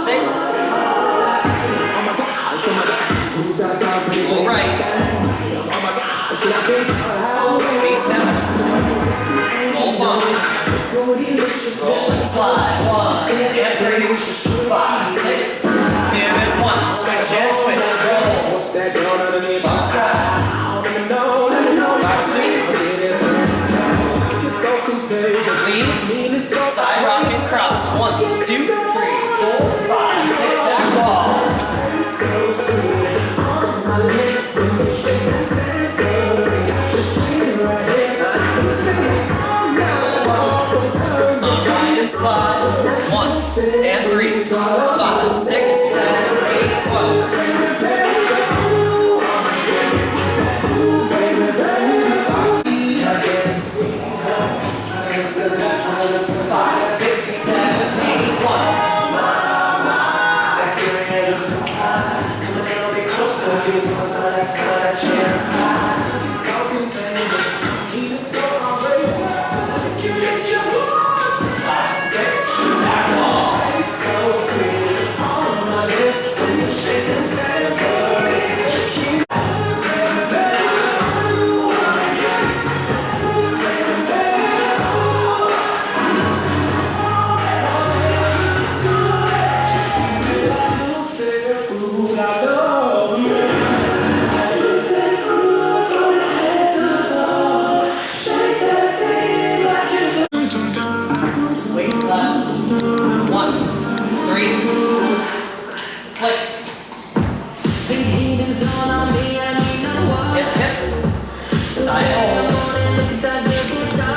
6. All right. Face down. Roll bump. Roll and slide. 1 and 3, 5, 6. Pivot 1. Switch and switch. Roll. Bump stride. Back sweep. Leave. Side rock and cross. 1, 2, 3, 4, 5, 6. Back wall. Unwind and slide. 1 and 3, 5, 6, 7, 8,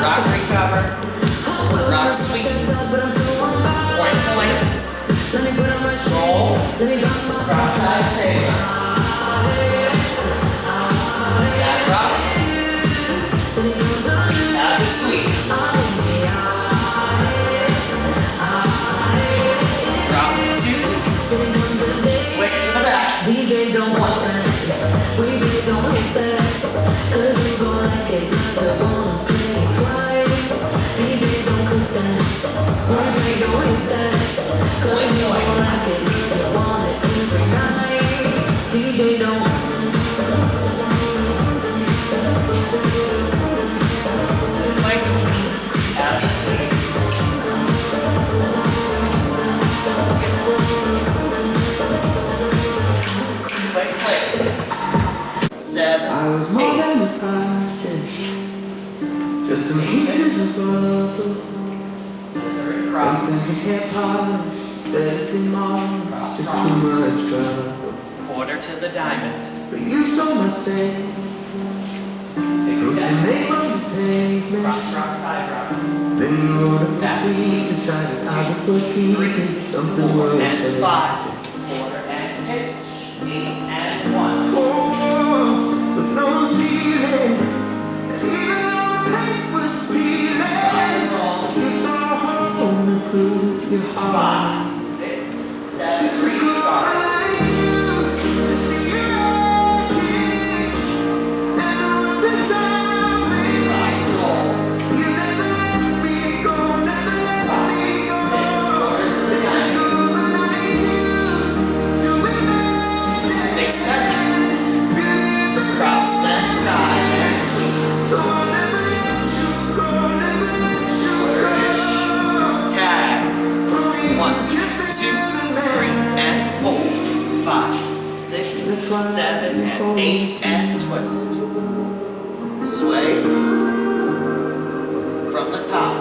rock recover, rock sweep, point, roll, cross side save, back rock, add the sweep, drop 2, flick to the back, DJ don't want that, we really don't hate that, cause we gon' like it, never wanna play twice, DJ don't cook that, cause we don't hate that, cause we gon' like it, never want it every night, DJ don't like add the sleep. Click, click. 7, 8. Scissor cross. Cross. Quarter to the diamond. Take step. Cross, rock, side rock. Back sweep. 2, 3, 4, and 5. Quarter and pitch. 8 and 1. Cross and roll. 5, 6, 7, restart. Cross and roll. 5, 6, quarter to the diamond. Big step. Cross that side and sweep. Quarter pitch. Tag. 1, 2, 3, and 4, 5, 6, 7, and 8, and twist. Sway from the top.